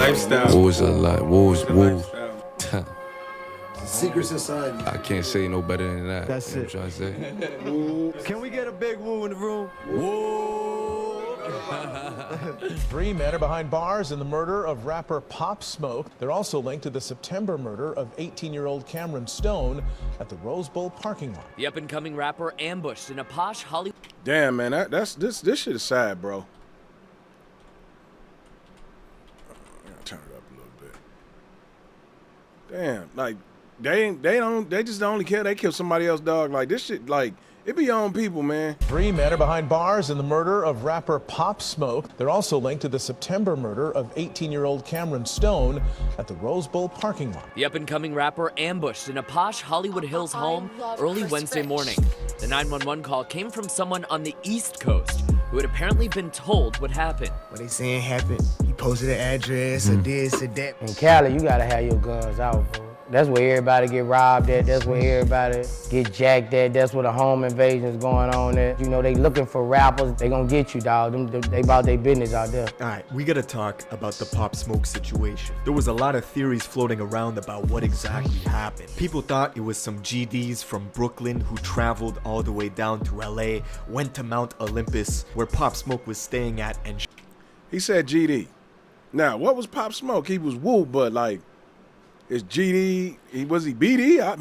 lifestyle. Woo's a lot. Woo's. Secret society. I can't say no better than that. That's you it. know what I'm trying to say? Can we get a big woo in the room? Woo! 3 men are behind bars in the murder of rapper Pop Smoke. They're also linked to the September murder of 18-year-old Cameron Stone at the Rose Bowl parking lot. The up-and-coming rapper ambushed in a posh Hollywood. Damn, man, this shit is sad, bro. I'll turn it up a little bit. Damn, like they just don't only care they kill somebody else, dog. Like this shit, like it be on people, man. 3 men are behind bars in the murder of rapper Pop Smoke. They're also linked to the September murder of 18-year-old Cameron Stone at the Rose Bowl parking lot. The up-and-coming rapper ambushed in a posh Hollywood Hills home early Wednesday morning. The 911 call came from someone on the East Coast who had apparently been told what happened. What they saying happened? He posted an address or this or that. In Cali, you gotta have your guns out, bro. That's where everybody get robbed at. That's where everybody get jacked at. That's where the home invasion's going on at. You know, they looking for rappers. They gonna get you, dog. They about their business out there. All right, we gotta talk about the Pop Smoke situation. There was a lot of theories floating around about what exactly happened. People thought it was some GDs from Brooklyn who traveled all the way down to LA, went to Mount Olympus, where Pop Smoke was staying at, and He said GD. Now, what was Pop Smoke? He was Woo, but like, is GD, was he BD? I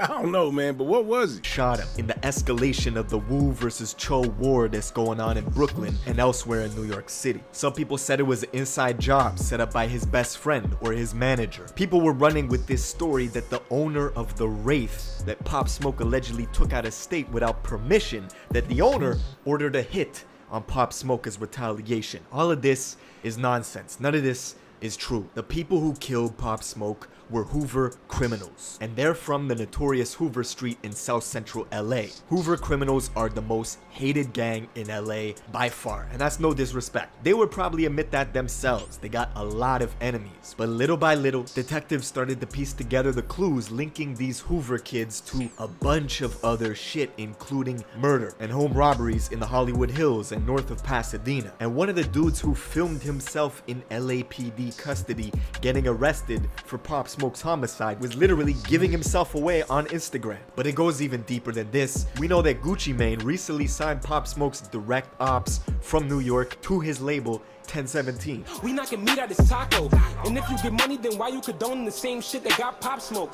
don't know, man, but what was he? shot him in the escalation of the Woo versus Cho war that's going on in Brooklyn and elsewhere in New York City. Some people said it was an inside job set up by his best friend or his manager. People were running with this story that the owner of the Wraith that Pop Smoke allegedly took out of state without permission, that the owner ordered a hit on Pop Smoke as retaliation. All of this is nonsense. None of this is true. The people who killed Pop Smoke were Hoover criminals, and they're from the notorious Hoover Street in South Central LA. Hoover criminals are the most hated gang in LA by far, and that's no disrespect. They would probably admit that themselves. They got a lot of enemies, but little by little, detectives started to piece together the clues linking these Hoover kids to a bunch of other shit, including murder and home robberies in the Hollywood Hills and north of Pasadena. And one of the dudes who filmed himself in LAPD custody getting arrested for Pop Smoke's homicide was literally giving himself away on Instagram. But it goes even deeper than this. We know that Gucci Mane recently signed Pop Smoke's direct ops from New York to his label 1017. We not can meet at this taco, and if you get money, then why you condone the same shit that got Pop Smoke?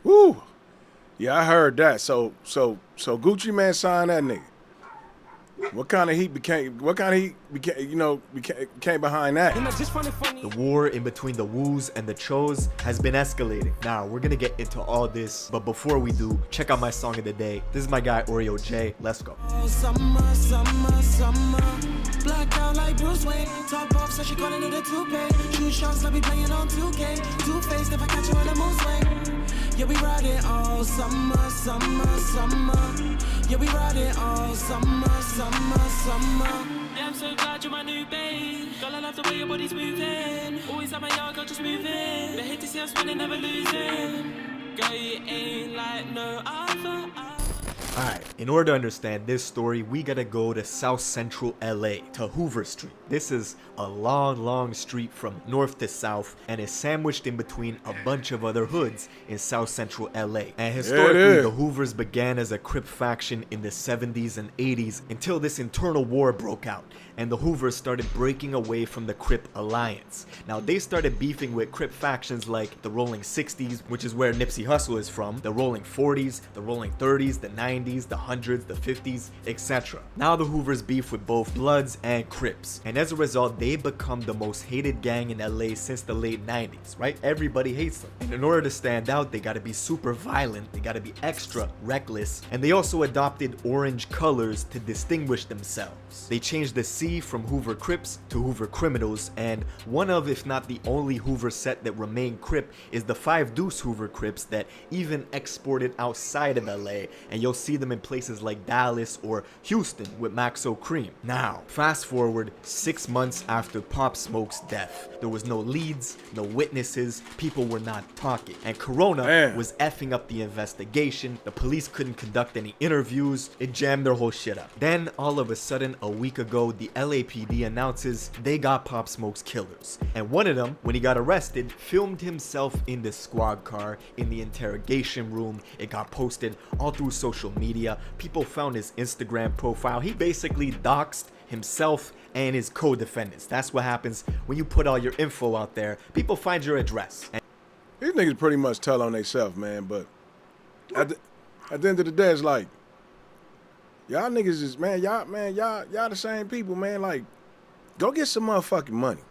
Woo! Yeah, I heard that. So Gucci Mane signed that nigga. What kind of heat became behind that? The war in between the Woos and the Chos has been escalating. Now, we're gonna get into all this, but before we do, check out my song of the day. This is my guy Oreo J. Let's go. Summer, black out like Bruce Wayne. Top off, so she calling it a toupee. Shoot shots, let me playing on 2K. Two-faced if I catch you in the mood swing. Yeah, we ride it all summer. Yeah, we ride it all summer. Yeah, I'm so glad you're my new babe. Girl, I love the way your body's moving. Always at my yard, girl, just moving. They hate to see us winning, never losing. Girl, you ain't like no other. Alright, in order to understand this story, we gotta go to South Central LA, to Hoover Street. This is a long street from north to south and is sandwiched in between a bunch of other hoods in South Central LA. And historically, the Hoovers began as a Crip faction in the 70s and 80s until this internal war broke out and the Hoovers started breaking away from the Crip alliance. Now, they started beefing with Crip factions like the Rolling 60s, which is where Nipsey Hussle is from, the Rolling 40s, the Rolling 30s, the 90s, the 100s, the 50s, etc. Now the Hoovers beef with both Bloods and Crips, and as a result, they become the most hated gang in LA since the late 90s, right? Everybody hates them. And in order to stand out, they gotta be super violent, they gotta be extra reckless, and they also adopted orange colors to distinguish themselves. They changed the C from Hoover Crips to Hoover Criminals, and one of, if not the only Hoover set that remained Crip is the 5 Deuce Hoover Crips that even exported outside of LA, and you'll see see them in places like Dallas or Houston with Maxo Cream. Now, fast forward 6 months after Pop Smoke's death. There was no leads, no witnesses, people were not talking. And Corona was effing up the investigation. The police couldn't conduct any interviews. It jammed their whole shit up. Then, all of a sudden, a week ago, the LAPD announces they got Pop Smoke's killers. And one of them, when he got arrested, filmed himself in the squad car in the interrogation room. It got posted all through social media. People found his Instagram profile. He basically doxed himself and his co-defendants. That's what happens when you put all your info out there. People find your address. And these niggas pretty much tell on themselves, man. But at the end of the day, it's like, y'all niggas is, y'all the same people, man. Like, go get some motherfucking money.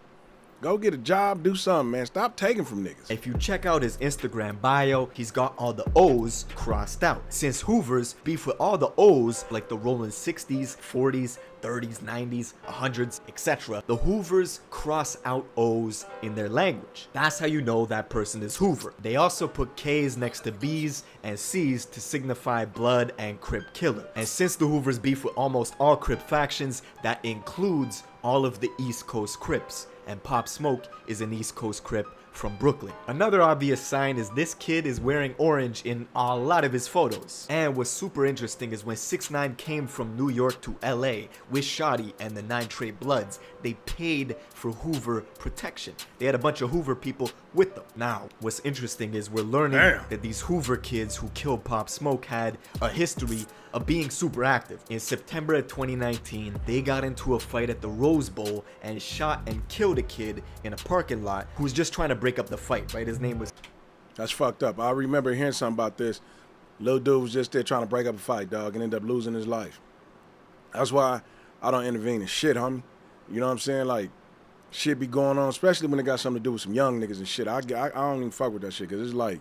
Go get a job, do something, man. Stop taking from niggas. If you check out his Instagram bio, he's got all the O's crossed out. Since Hoovers beef with all the O's, like the rolling 60s, 40s, 30s, 90s, 100s, etc. The Hoovers cross out O's in their language. That's how you know that person is Hoover. They also put K's next to B's and C's to signify blood and Crip killer. And since the Hoovers beef with almost all Crip factions, that includes all of the East Coast Crips. And Pop Smoke is an East Coast Crip from Brooklyn. Another obvious sign is this kid is wearing orange in a lot of his photos. And what's super interesting is when 6ix9ine came from New York to LA with Shotty and the 9 Trey Bloods, they paid for Hoover protection. They had a bunch of Hoover people with them. Now, what's interesting is we're learning that these Hoover kids who killed Pop Smoke had a history of being super active. In September of 2019, they got into a fight at the Rose Bowl and shot and killed a kid in a parking lot who was just trying to break up the fight, right? His name was... That's fucked up. I remember hearing something about this. Little dude was just there trying to break up a fight, dog, and ended up losing his life. That's why I don't intervene in shit, homie. You know what I'm saying? Like, shit be going on, especially when it got something to do with some young niggas and shit. I don't even fuck with that shit, because it's like,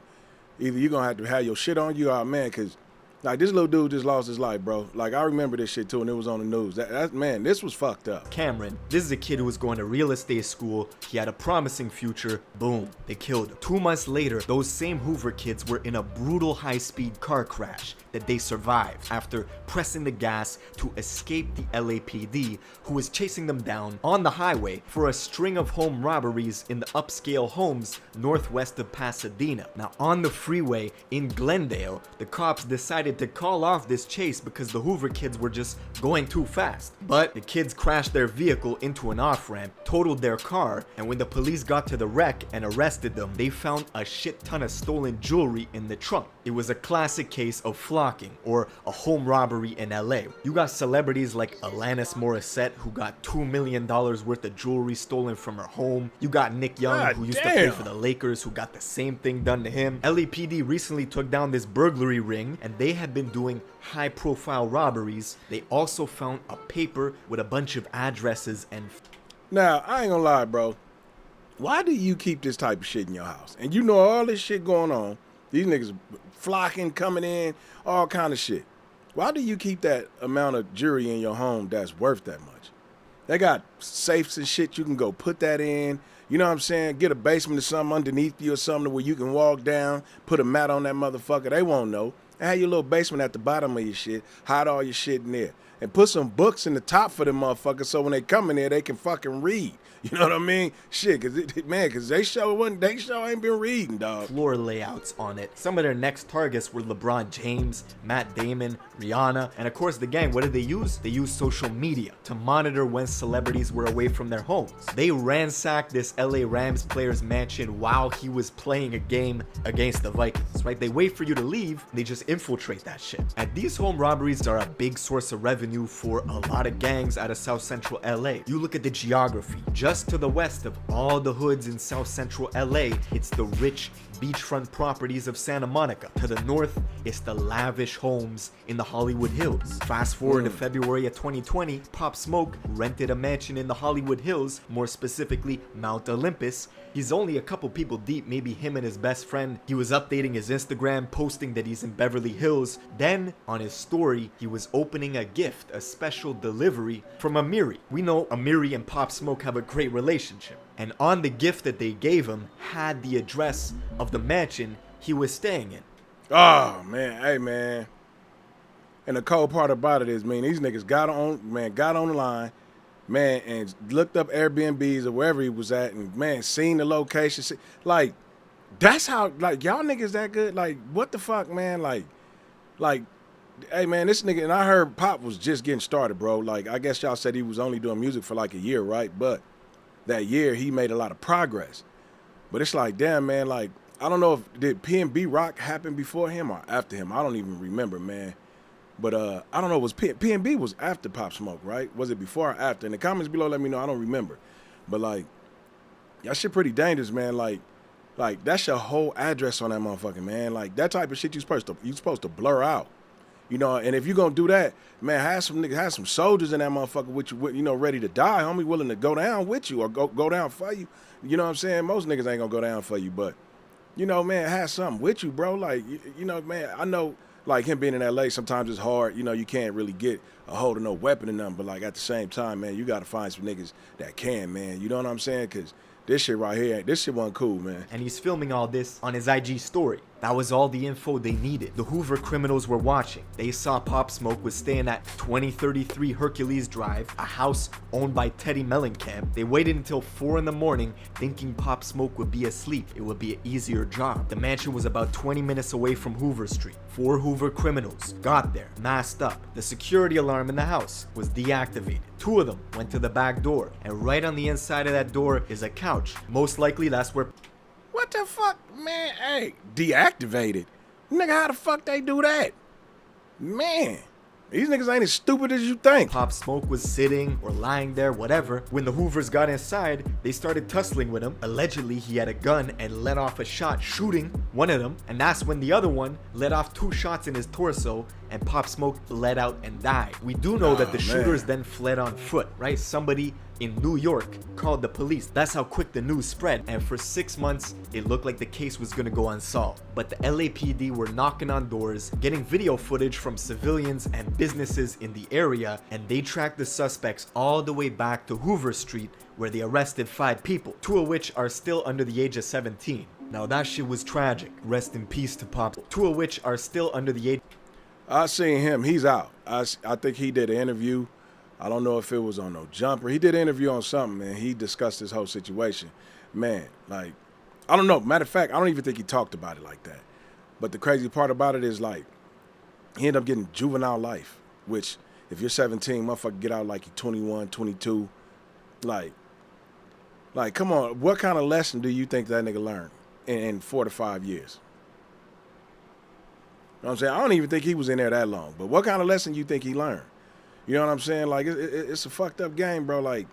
either you're going to have your shit on you or, man, because... Like, this little dude just lost his life, bro. Like, I remember this shit, too, and it was on the news. That man, this was fucked up. Cameron. This is a kid who was going to real estate school. He had a promising future. Boom. They killed him. 2 months later, those same Hoover kids were in a brutal high-speed car crash that they survived after pressing the gas to escape the LAPD, who was chasing them down on the highway for a string of home robberies in the upscale homes northwest of Pasadena. Now, on the freeway in Glendale, the cops decided to call off this chase because the Hoover kids were just going too fast. But the kids crashed their vehicle into an off-ramp, totaled their car, and when the police got to the wreck and arrested them, they found a shit ton of stolen jewelry in the trunk. It was a classic case of flocking, or a home robbery in LA. You got celebrities like Alanis Morissette, who got $2 million worth of jewelry stolen from her home. You got Nick Young, who used to play for the Lakers, who got the same thing done to him. LAPD recently took down this burglary ring, and they had been doing high-profile robberies. They also found a paper with a bunch of addresses and... Now, I ain't gonna lie, bro. Why do you keep this type of shit in your house? And you know all this shit going on. These niggas flocking, coming in, all kind of shit. Why do you keep that amount of jewelry in your home that's worth that much? They got safes and shit you can go put that in. You know what I'm saying? Get a basement or something underneath you or something where you can walk down, put a mat on that motherfucker. They won't know. And have your little basement at the bottom of your shit. Hide all your shit in there. And put some books in the top for them motherfuckers so when they come in there, they can fucking read. You know what I mean? Shit, cause they sure ain't been reading, dog. Floor layouts on it. Some of their next targets were LeBron James, Matt Damon, Rihanna, and of course the gang. What did they use? They used social media to monitor when celebrities were away from their homes. They ransacked this LA Rams player's mansion while he was playing a game against the Vikings, right? They wait for you to leave, and they just infiltrate that shit. And these home robberies are a big source of revenue for a lot of gangs out of South Central LA. You look at the geography. Just to the west of all the hoods in South Central LA, it's the rich beachfront properties of Santa Monica. To the north, it's the lavish homes in the Hollywood Hills. Fast forward to February of 2020, Pop Smoke rented a mansion in the Hollywood Hills, more specifically Mount Olympus. He's only a couple people deep, maybe him and his best friend. He was updating his Instagram, posting that he's in Beverly Hills. Then, on his story, he was opening a gift, a special delivery from Amiri. We know Amiri and Pop Smoke have a great relationship. And on the gift that they gave him had the address of the mansion he was staying in. Oh, man. Hey, man. And the cold part about it is, man, these niggas got on the line, man, and looked up Airbnbs or wherever he was at, and man, seen the location. Like, that's how, like, y'all niggas that good? Like, what the fuck, man? Like, hey, man, this nigga, and I heard Pop was just getting started, bro. Like, I guess y'all said he was only doing music for like a year, right? But that year, he made a lot of progress. But it's like, damn, man, like, I don't know if, did P&B Rock happen before him or after him? I don't even remember, man. But I don't know, was P&B was after Pop Smoke, right? Was it before or after? In the comments below, let me know. I don't remember. But, like, that shit pretty dangerous, man. Like that's your whole address on that motherfucker, man. Like, that type of shit you supposed to blur out. You know, and if you're going to do that, man, have some soldiers in that motherfucker with you, you know, ready to die, homie, willing to go down with you or go down for you. You know what I'm saying? Most niggas ain't going to go down for you, but, you know, man, have something with you, bro. Like, you know, man, I know, like, him being in L.A., sometimes it's hard. You know, you can't really get a hold of no weapon or nothing, but, like, at the same time, man, you got to find some niggas that can, man. You know what I'm saying? Because this shit right here, this shit wasn't cool, man. And he's filming all this on his IG story. That was all the info they needed. The Hoover criminals were watching. They saw Pop Smoke was staying at 2033 Hercules Drive, a house owned by Teddy Mellencamp. They waited until 4 in the morning thinking Pop Smoke would be asleep. It would be an easier job. The mansion was about 20 minutes away from Hoover Street. 4 Hoover criminals got there, masked up. The security alarm in the house was deactivated. 2 of them went to the back door, and right on the inside of that door is a couch. Most likely that's where... What the fuck, man? Hey, deactivated. Nigga, how the fuck they do that? Man, these niggas ain't as stupid as you think. Pop Smoke was sitting or lying there, whatever. When the Hoovers got inside, they started tussling with him. Allegedly, he had a gun and let off a shot, shooting one of them. And that's when the other one let off 2 shots in his torso, and Pop Smoke let out and died. We do know that the shooters then fled on foot, right? Somebody in New York called the police. That's how quick the news spread, and for 6 months it looked like the case was gonna go unsolved. But the LAPD were knocking on doors, getting video footage from civilians and businesses in the area, and they tracked the suspects all the way back to Hoover Street, where they arrested 5 people, 2 of which are still under the age of 17. Now that shit was tragic. Rest in peace to Pop. 2 of which are still under the age... I seen him, he's out. I think he did an interview. I don't know if it was on No Jumper. He did an interview on something, man. He discussed this whole situation. Man, like, I don't know. Matter of fact, I don't even think he talked about it like that. But the crazy part about it is, like, he ended up getting juvenile life, which, if you're 17, motherfucker, get out like you're 21, 22. Like, come on. What kind of lesson do you think that nigga learned in 4 to 5 years? You know what I'm saying? I don't even think he was in there that long. But what kind of lesson you think he learned? You know what I'm saying? Like, it's a fucked up game, bro. Like,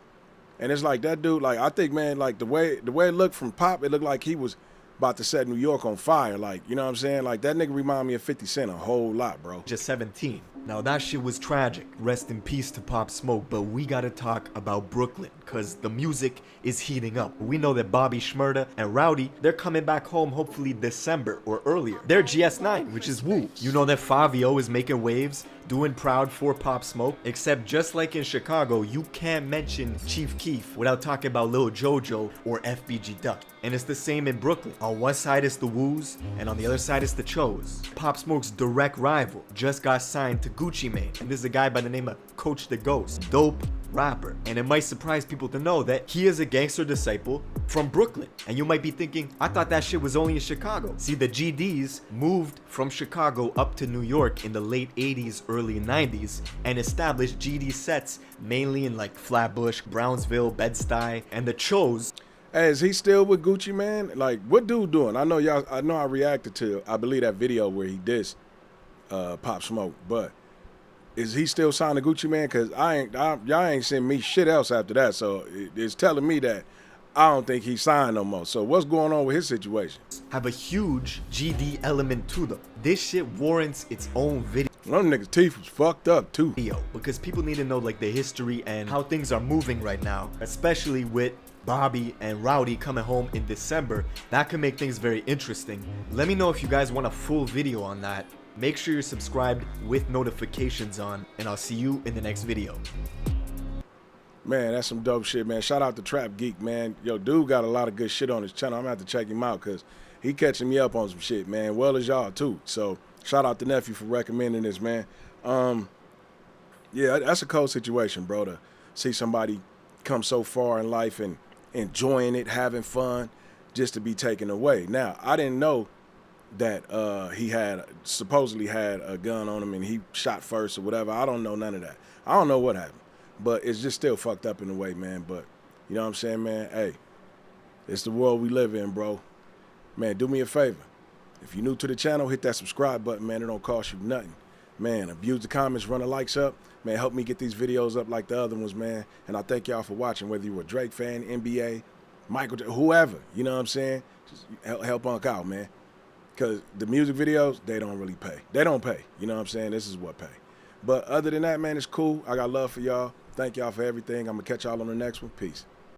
and it's like that dude, like, I think, man, like, the way it looked from Pop, it looked like he was about to set New York on fire. Like, you know what I'm saying? Like, that nigga remind me of 50 Cent a whole lot, bro. Just 17. Now that shit was tragic. Rest in peace to Pop Smoke, but we gotta talk about Brooklyn, cause the music is heating up. We know that Bobby Shmurda and Rowdy, they're coming back home hopefully December or earlier. They're GS9, which is Woo. You know that Fabio is making waves, doing proud for Pop Smoke, except just like in Chicago, you can't mention Chief Keef without talking about Lil Jojo or FBG Duck. And it's the same in Brooklyn. On one side is the Woos, and on the other side is the Chos. Pop Smoke's direct rival just got signed to Gucci Mane, and this is a guy by the name of Coach the Ghost. Dope rapper. And it might surprise people to know that he is a gangster disciple from Brooklyn. And you might be thinking, I thought that shit was only in Chicago. See, the GDs moved from Chicago up to New York in the late 80s, early 90s, and established GD sets mainly in like Flatbush, Brownsville, Bed-Stuy, and the Chos. Hey, is he still with Gucci, man? Like, what dude doing? I know I reacted to, I believe, that video where he dissed Pop Smoke, but is he still signed to Gucci, man? Because y'all ain't sent me shit else after that, so it's telling me that I don't think he's signed no more. So what's going on with his situation? Have a huge GD element to them. This shit warrants its own video. Them niggas' teeth was fucked up too. Because people need to know like the history and how things are moving right now, especially with Bobby and Rowdy coming home in December. That can make things very interesting. Let me know if you guys want a full video on that. Make sure you're subscribed with notifications on, and I'll see you in the next video. Man, that's some dope shit, man. Shout out to Trap Geek, man. Yo, dude got a lot of good shit on his channel. I'm gonna have to check him out because he catching me up on some shit, man. Well as y'all too. So shout out to Nephew for recommending this, man. Yeah, that's a cold situation, bro, to see somebody come so far in life and enjoying it, having fun, just to be taken away. Now, I didn't know that he supposedly had a gun on him and he shot first or whatever. I don't know none of that. I don't know what happened. But it's just still fucked up in a way, man. But, you know what I'm saying, man? Hey, it's the world we live in, bro. Man, do me a favor. If you're new to the channel, hit that subscribe button, man. It don't cost you nothing. Man, abuse the comments, run the likes up. Man, help me get these videos up like the other ones, man. And I thank y'all for watching, whether you're a Drake fan, NBA, Michael, whoever. You know what I'm saying? Just help Unc out, man. Because the music videos, they don't really pay. They don't pay. You know what I'm saying? This is what pay. But other than that, man, it's cool. I got love for y'all. Thank y'all for everything. I'm going to catch y'all on the next one. Peace.